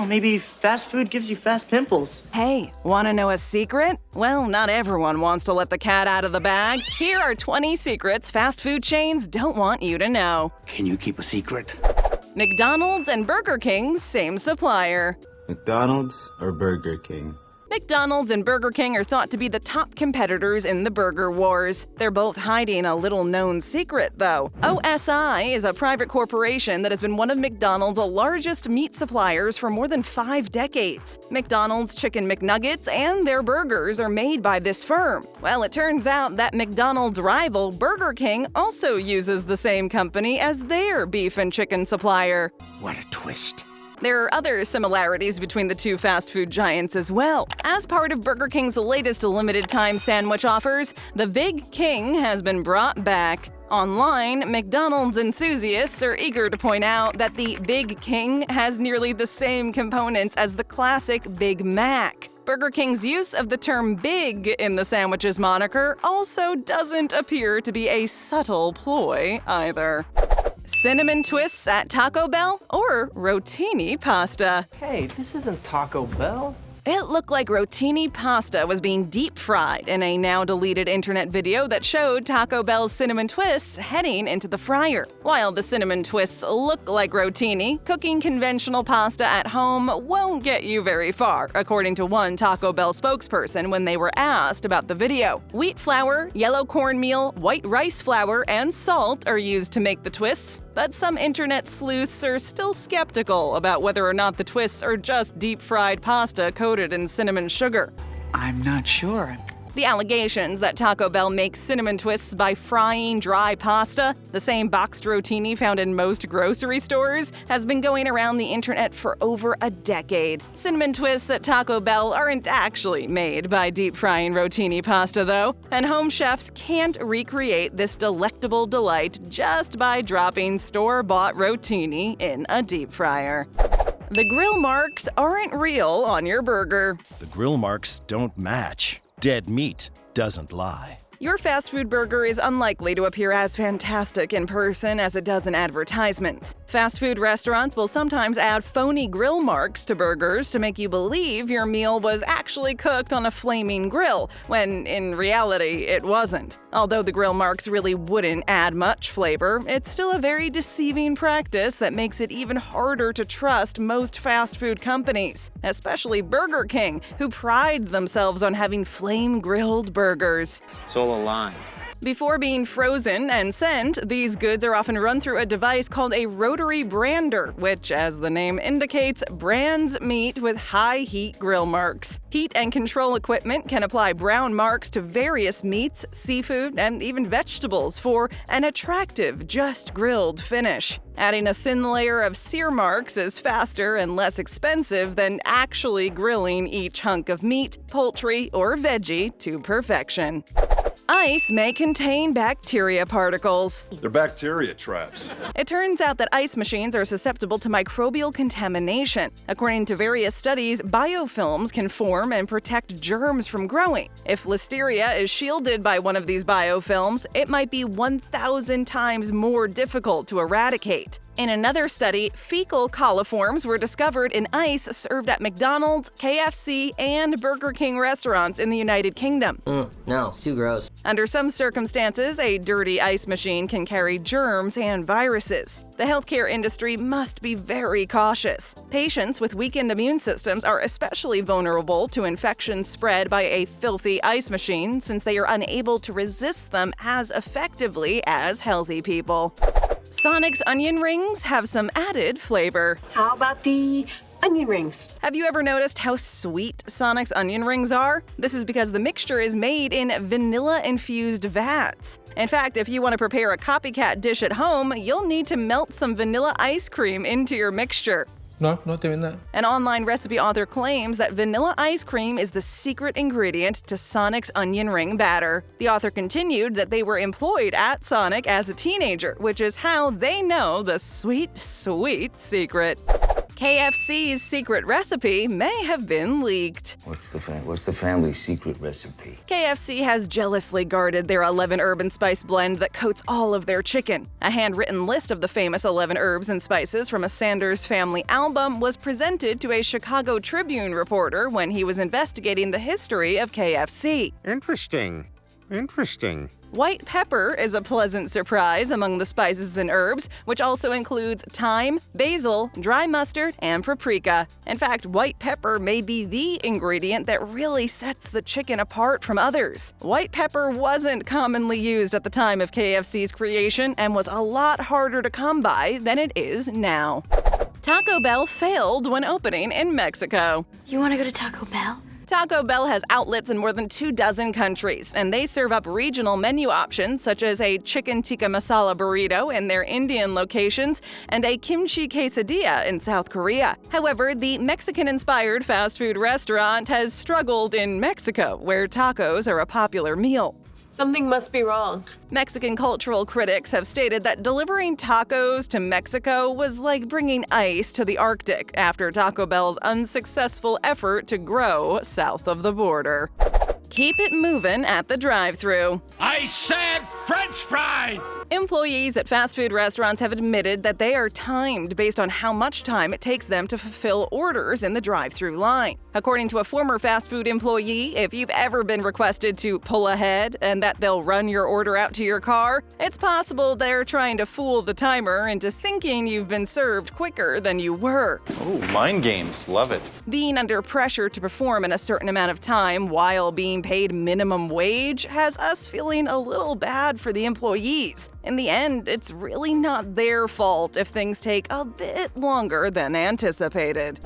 maybe fast food gives you fast pimples. Hey, want to know a secret? Well, not everyone wants to let the cat out of the bag. Here are 20 secrets fast food chains don't want you to know. Can you keep a secret? McDonald's and Burger King's same supplier. McDonald's or Burger King? McDonald's and Burger King are thought to be the top competitors in the burger wars. They're both hiding a little-known secret, though. OSI is a private corporation that has been one of McDonald's largest meat suppliers for more than 5 decades. McDonald's Chicken McNuggets and their burgers are made by this firm. Well, it turns out that McDonald's rival, Burger King, also uses the same company as their beef and chicken supplier. What a twist. There are other similarities between the two fast food giants as well. As part of Burger King's latest limited-time sandwich offers, the Big King has been brought back. Online, McDonald's enthusiasts are eager to point out that the Big King has nearly the same components as the classic Big Mac. Burger King's use of the term big in the sandwich's moniker also doesn't appear to be a subtle ploy either. Cinnamon twists at Taco Bell or rotini pasta? Hey, this isn't Taco Bell. It looked like rotini pasta was being deep-fried in a now-deleted internet video that showed Taco Bell's cinnamon twists heading into the fryer. While the cinnamon twists look like rotini, cooking conventional pasta at home won't get you very far, according to one Taco Bell spokesperson when they were asked about the video. Wheat flour, yellow cornmeal, white rice flour, and salt are used to make the twists, but some internet sleuths are still skeptical about whether or not the twists are just deep-fried pasta coated in cinnamon sugar. I'm not sure. The allegations that Taco Bell makes cinnamon twists by frying dry pasta, the same boxed rotini found in most grocery stores, has been going around the internet for over a decade. Cinnamon twists at Taco Bell aren't actually made by deep-frying rotini pasta, though, and home chefs can't recreate this delectable delight just by dropping store-bought rotini in a deep fryer. The grill marks aren't real on your burger. The grill marks don't match. Dead meat doesn't lie. Your fast food burger is unlikely to appear as fantastic in person as it does in advertisements. Fast food restaurants will sometimes add phony grill marks to burgers to make you believe your meal was actually cooked on a flaming grill, when in reality it wasn't. Although the grill marks really wouldn't add much flavor, it's still a very deceiving practice that makes it even harder to trust most fast food companies, especially Burger King, who pride themselves on having flame-grilled burgers. It's all a lie. Before being frozen and sent, these goods are often run through a device called a rotary brander, which, as the name indicates, brands meat with high-heat grill marks. Heat and control equipment can apply brown marks to various meats, seafood, and even vegetables for an attractive, just grilled finish. Adding a thin layer of sear marks is faster and less expensive than actually grilling each hunk of meat, poultry, or veggie to perfection. Ice may contain bacteria particles. They're bacteria traps. It turns out that ice machines are susceptible to microbial contamination. According to various studies, biofilms can form and protect germs from growing. If listeria is shielded by one of these biofilms, it might be 1,000 times more difficult to eradicate. In another study, fecal coliforms were discovered in ice served at McDonald's, KFC, and Burger King restaurants in the United Kingdom. No, it's too gross. Under some circumstances, a dirty ice machine can carry germs and viruses. The healthcare industry must be very cautious. Patients with weakened immune systems are especially vulnerable to infections spread by a filthy ice machine since they are unable to resist them as effectively as healthy people. Sonic's onion rings have some added flavor. How about the onion rings? Have you ever noticed how sweet Sonic's onion rings are? This is because the mixture is made in vanilla-infused vats. In fact, if you want to prepare a copycat dish at home, you'll need to melt some vanilla ice cream into your mixture. No, not doing that. An online recipe author claims that vanilla ice cream is the secret ingredient to Sonic's onion ring batter. The author continued that they were employed at Sonic as a teenager, which is how they know the sweet, sweet secret. KFC's secret recipe may have been leaked. What's the family's secret recipe? KFC has jealously guarded their 11 herb and spice blend that coats all of their chicken. A handwritten list of the famous 11 herbs and spices from a Sanders Family album was presented to a Chicago Tribune reporter when he was investigating the history of KFC. Interesting. White pepper is a pleasant surprise among the spices and herbs, which also includes thyme, basil, dry mustard, and paprika. In fact, white pepper may be the ingredient that really sets the chicken apart from others. White pepper wasn't commonly used at the time of KFC's creation and was a lot harder to come by than it is now. Taco Bell failed when opening in Mexico. You want to go to Taco Bell? Taco Bell has outlets in more than 24 countries, and they serve up regional menu options such as a chicken tikka masala burrito in their Indian locations and a kimchi quesadilla in South Korea. However, the Mexican-inspired fast food restaurant has struggled in Mexico, where tacos are a popular meal. Something must be wrong. Mexican cultural critics have stated that delivering tacos to Mexico was like bringing ice to the Arctic after Taco Bell's unsuccessful effort to grow south of the border. Keep it moving at the drive-thru. I said French fries! Employees at fast food restaurants have admitted that they are timed based on how much time it takes them to fulfill orders in the drive-thru line. According to a former fast food employee, if you've ever been requested to pull ahead and that they'll run your order out to your car, it's possible they're trying to fool the timer into thinking you've been served quicker than you were. Oh, mind games. Love it. Being under pressure to perform in a certain amount of time while being paid minimum wage has us feeling a little bad for the employees. In the end, it's really not their fault if things take a bit longer than anticipated.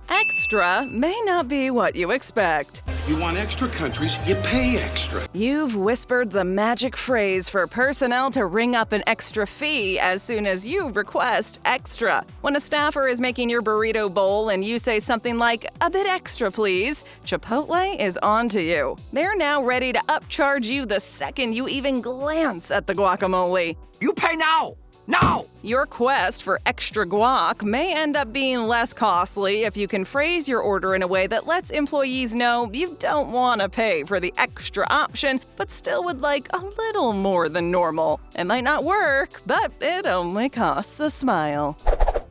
Extra may not be what you expect. You want extra countries, you pay extra. You've whispered the magic phrase for personnel to ring up an extra fee as soon as you request extra. When a staffer is making your burrito bowl and you say something like, "A bit extra, please," Chipotle is on to you. They're now ready to upcharge you the second you even glance at the guacamole. You pay now! Now! Your quest for extra guac may end up being less costly if you can phrase your order in a way that lets employees know you don't want to pay for the extra option, but still would like a little more than normal. It might not work, but it only costs a smile.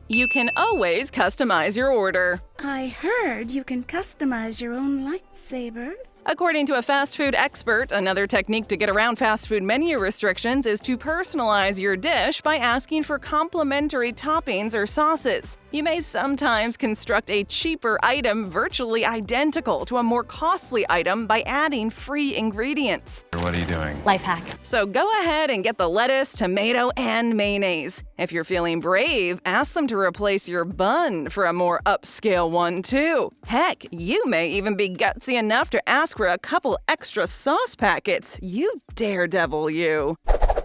You can always customize your order. I heard you can customize your own lightsaber. According to a fast food expert, another technique to get around fast food menu restrictions is to personalize your dish by asking for complimentary toppings or sauces. You may sometimes construct a cheaper item virtually identical to a more costly item by adding free ingredients. What are you doing? Life hack. So go ahead and get the lettuce, tomato, and mayonnaise. If you're feeling brave, ask them to replace your bun for a more upscale one too. Heck, you may even be gutsy enough to ask for a couple extra sauce packets. You daredevil, you.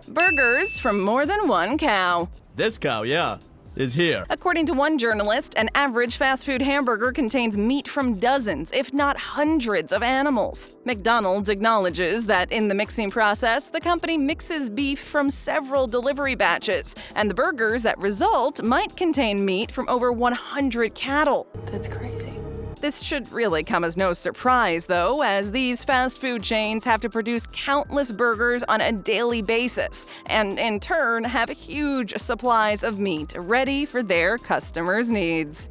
Burgers from more than one cow. This cow, yeah, is here. According to one journalist, an average fast food hamburger contains meat from dozens, if not hundreds, of animals. McDonald's acknowledges that in the mixing process, the company mixes beef from several delivery batches, and the burgers that result might contain meat from over 100 cattle. That's crazy. This should really come as no surprise, though, as these fast food chains have to produce countless burgers on a daily basis, and in turn have huge supplies of meat ready for their customers' needs.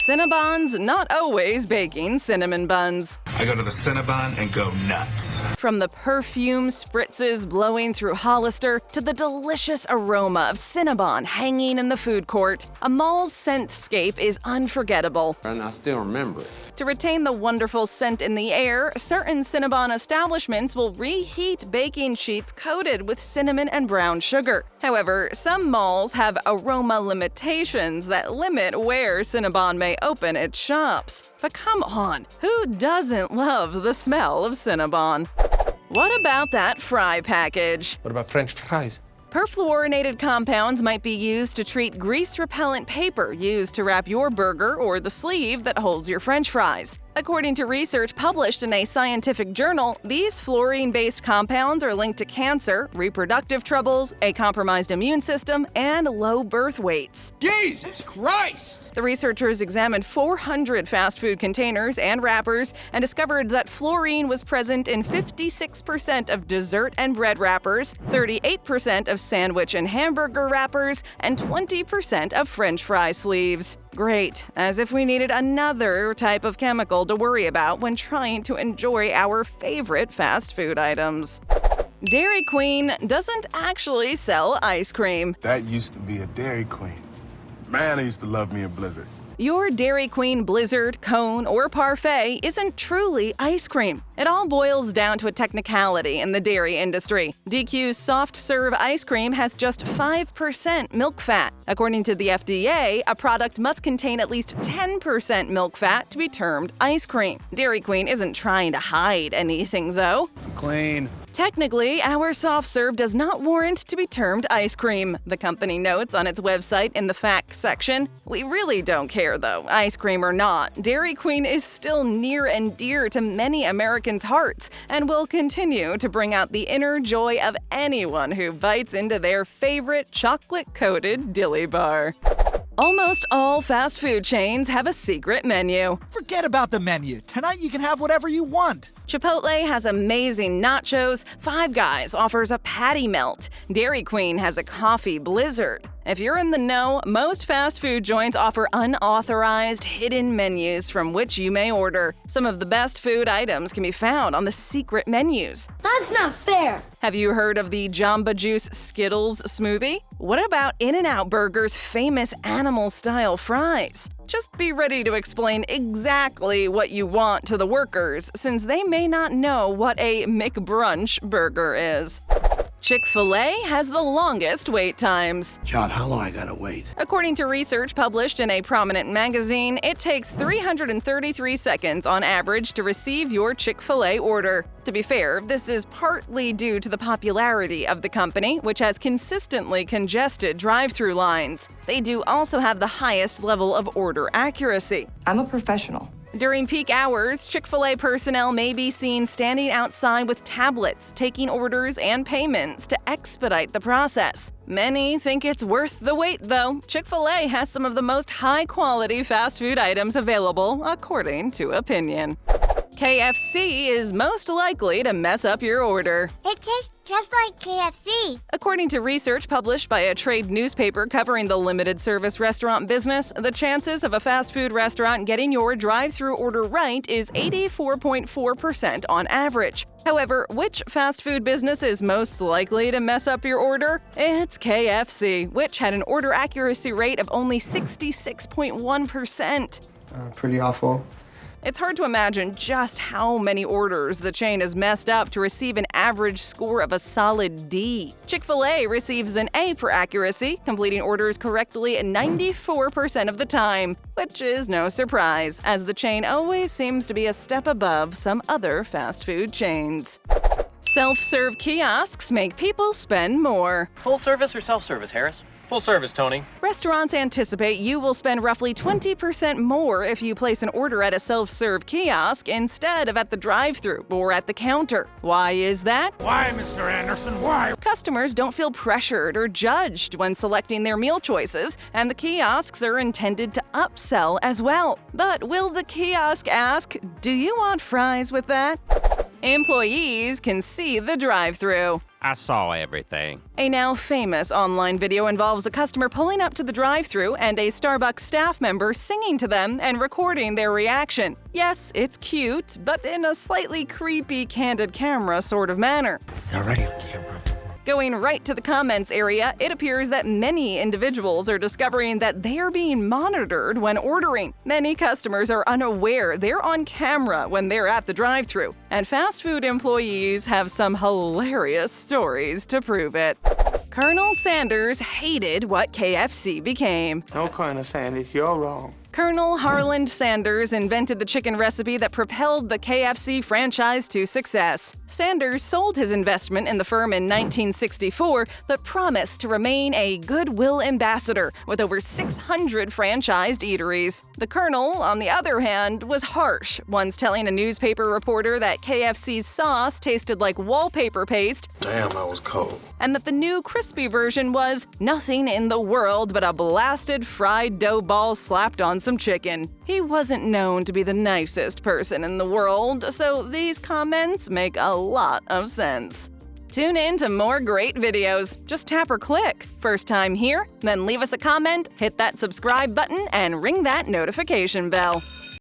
Cinnabon's not always baking cinnamon buns. I go to the Cinnabon and go nuts. From the perfume spritzes blowing through Hollister to the delicious aroma of Cinnabon hanging in the food court, a mall's scentscape is unforgettable. And I still remember it. To retain the wonderful scent in the air, certain Cinnabon establishments will reheat baking sheets coated with cinnamon and brown sugar. However, some malls have aroma limitations that limit where Cinnabon may open its shops. But come on, who doesn't love the smell of Cinnabon? What about that fry package? What about French fries? Perfluorinated compounds might be used to treat grease-repellent paper used to wrap your burger or the sleeve that holds your French fries. According to research published in a scientific journal, these fluorine-based compounds are linked to cancer, reproductive troubles, a compromised immune system, and low birth weights. Jesus Christ! The researchers examined 400 fast food containers and wrappers and discovered that fluorine was present in 56% of dessert and bread wrappers, 38% of sandwich and hamburger wrappers, and 20% of French fry sleeves. Great, as if we needed another type of chemical to worry about when trying to enjoy our favorite fast food items. Dairy Queen doesn't actually sell ice cream. That used to be a Dairy Queen. Man, I used to love me a Blizzard. Your Dairy Queen Blizzard, cone, or parfait isn't truly ice cream. It all boils down to a technicality in the dairy industry. DQ's soft serve ice cream has just 5% milk fat. According to the FDA, a product must contain at least 10% milk fat to be termed ice cream. Dairy Queen isn't trying to hide anything, though. Clean. Technically, our soft serve does not warrant to be termed ice cream, the company notes on its website in the facts section. We really don't care though, ice cream or not. Dairy Queen is still near and dear to many Americans' hearts and will continue to bring out the inner joy of anyone who bites into their favorite chocolate-coated dilly bar. Almost all fast food chains have a secret menu. Forget about the menu. Tonight you can have whatever you want. Chipotle has amazing nachos, Five Guys offers a patty melt, Dairy Queen has a coffee blizzard. If you're in the know, most fast food joints offer unauthorized, hidden menus from which you may order. Some of the best food items can be found on the secret menus. That's not fair. Have you heard of the Jamba Juice Skittles smoothie? What about In-N-Out Burger's famous animal-style fries? Just be ready to explain exactly what you want to the workers, since they may not know what a McBrunch burger is. Chick-Fil-A has the longest wait times. John, how long I gotta wait? According to research published in a prominent magazine, it takes 333 seconds on average to receive your Chick-Fil-A order. To be fair, this is partly due to the popularity of the company, which has consistently congested drive-thru lines. They do also have the highest level of order accuracy. I'm a professional. During peak hours, Chick-fil-A personnel may be seen standing outside with tablets, taking orders and payments to expedite the process. Many think it's worth the wait, though. Chick-fil-A has some of the most high-quality fast food items available, according to opinion. KFC is most likely to mess up your order. It tastes just like KFC. According to research published by a trade newspaper covering the limited service restaurant business, the chances of a fast food restaurant getting your drive-thru order right is 84.4% on average. However, which fast food business is most likely to mess up your order? It's KFC, which had an order accuracy rate of only 66.1%. Pretty awful. It's hard to imagine just how many orders the chain has messed up to receive an average score of a solid D. Chick-fil-A receives an A for accuracy, completing orders correctly 94% of the time, which is no surprise, as the chain always seems to be a step above some other fast food chains. Self-serve kiosks make people spend more. Full service or self-service, Harris? Full service, Tony. Restaurants anticipate you will spend roughly 20% more if you place an order at a self-serve kiosk instead of at the drive-thru or at the counter. Why is that? Why, Mr. Anderson? Why? Customers don't feel pressured or judged when selecting their meal choices, and the kiosks are intended to upsell as well. But will the kiosk ask, "Do you want fries with that?" Employees can see the drive-thru. I saw everything. A now famous online video involves a customer pulling up to the drive-thru and a Starbucks staff member singing to them and recording their reaction. Yes, it's cute, but in a slightly creepy candid camera sort of manner. You're already on camera. Going right to the comments area, it appears that many individuals are discovering that they are being monitored when ordering. Many customers are unaware they're on camera when they're at the drive-thru, and fast food employees have some hilarious stories to prove it. Colonel Sanders hated what KFC became. No, Colonel Sanders, you're wrong. Colonel Harland Sanders invented the chicken recipe that propelled the KFC franchise to success. Sanders sold his investment in the firm in 1964, but promised to remain a goodwill ambassador with over 600 franchised eateries. The Colonel, on the other hand, was harsh, once telling a newspaper reporter that KFC's sauce tasted like wallpaper paste. Damn, that was cold. And that the new crispy version was nothing in the world but a blasted fried dough ball slapped on some chicken. He wasn't known to be the nicest person in the world, so these comments make a lot of sense. Tune in to more great videos. Just tap or click. First time here? Then leave us a comment, hit that subscribe button, and ring that notification bell.